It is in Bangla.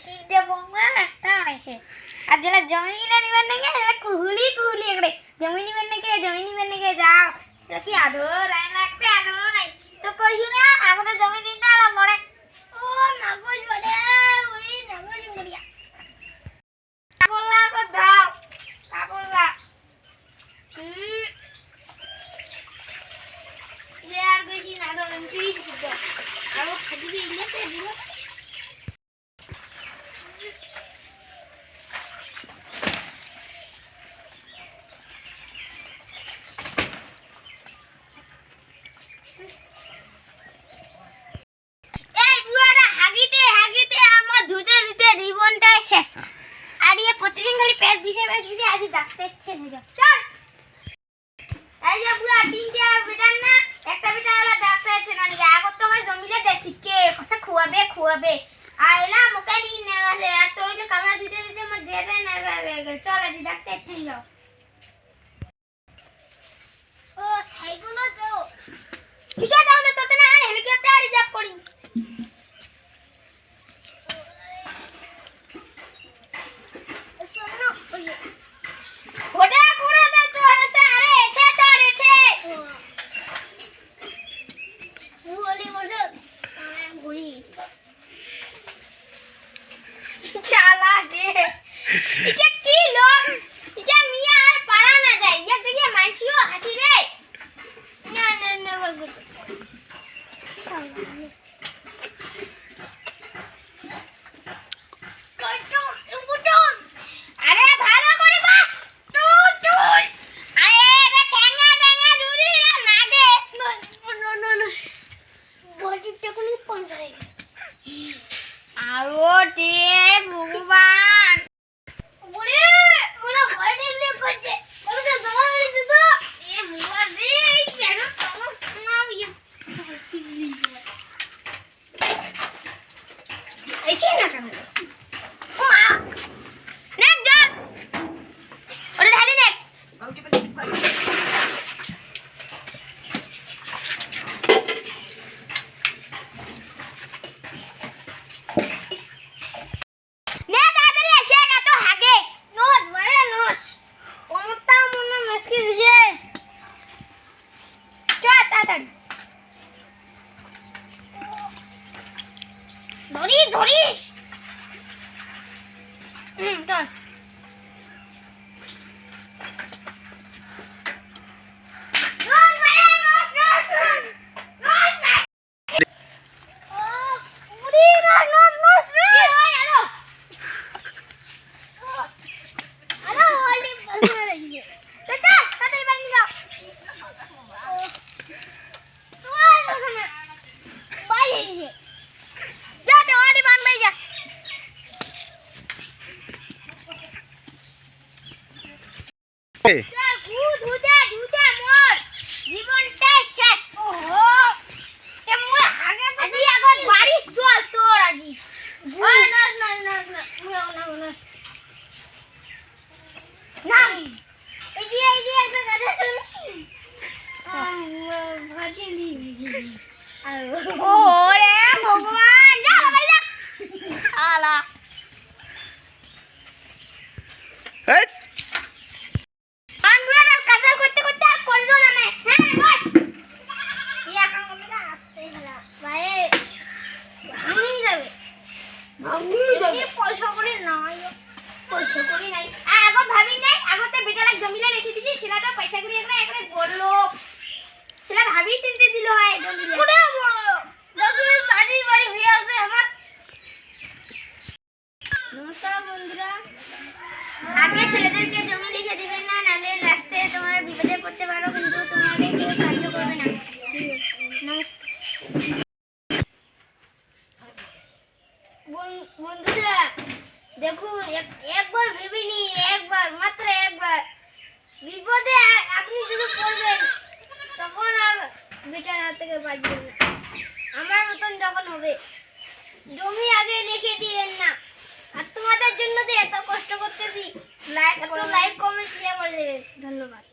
তিনটে বৌমা একটা আনাইছে আর যারা জমি কিনে নিবেন নাকি যারা কুহুলি কুহুলি একড়ে জমি নিবেন নাকি যাও সেটা কি আদর আই লাগবে আদর নাই তো কইছু না আগতে জমি দিন না আর মরে ও নাগজ বড়ে ওই নাগজ মরিয়া বললা কো দাও বললা যে আর বেশি না দাও 30 দিতে আর ও খাদি দিলেছে দিব শেষ আর ये প্রতিদিন খালি পেট বিষে আজ ডাক্তার এসে নিয়ে চল এই যে পুরা তিনটা বেটার না একটা বেটা হলো ডাক্তার এসে না নিয়ে আগত তো হয় জমিলে দেখি কে কসে খুয়াবে আইলা মুকে নি না আছে আর তোর যে কামড়া দিতে মত দেবে না চল আজ ডাক্তার এসে নিয়ে ও সাইকেল তো কিসে যাও তো তোতে না হেলিকপ্টার রিজার্ভ করি ওটা পুরো তো চড়ছে আরে এঠে চড় এঠে বলি বলো ঘুরি চালা রে এটা কি লোক এটা মিয়া আর পারা না যায় ইয়া থেকে মাইছিও হাসি রে না বলবো ভগবান ওরে মোরা ঘরে দিলে কইছে ওটা জমা করে দিত এ মোরা দে কেন নাও ইয়ে এইছে না কেন ও মা নে যা ওরে ঢালি নে ধরিস চল ভগবান যা বাড়ি যা আলা পয়সা করি নাই আগত ভাবি নাই আগতে বেটারা জমিলে রেখে দিছি ছেলেটা পয়সা করি একরে বললো ছেলে ভাবি চিনতে দিল হয় জমিলে পুরো বড় 10 শাড়ির বাড়ি হয়ে আছে আমার নমস্কার বন্ধুরা আগে ছেলেদেরকে জমি লিখে দিবেন না নালে লাস্টে তোমরা বিপদে পড়তে পারো কিন্তু তোমাদের কেউ সাহায্য করবে না ঠিক আছে নমস্কার বন্ধুরা দেখুন একবার ভেবেনি একবার মাত্র একবার বিপদে আপনি যদি পড়বেন তখন আর বেটার হাত থেকে বাঁচবেন না আমার মতন যখন হবে জমি আগে লিখে দিবেন না আর তোমাদের জন্য তো এত কষ্ট করতেছি লাইক কমেন্ট শেয়ার করে দেবেন ধন্যবাদ।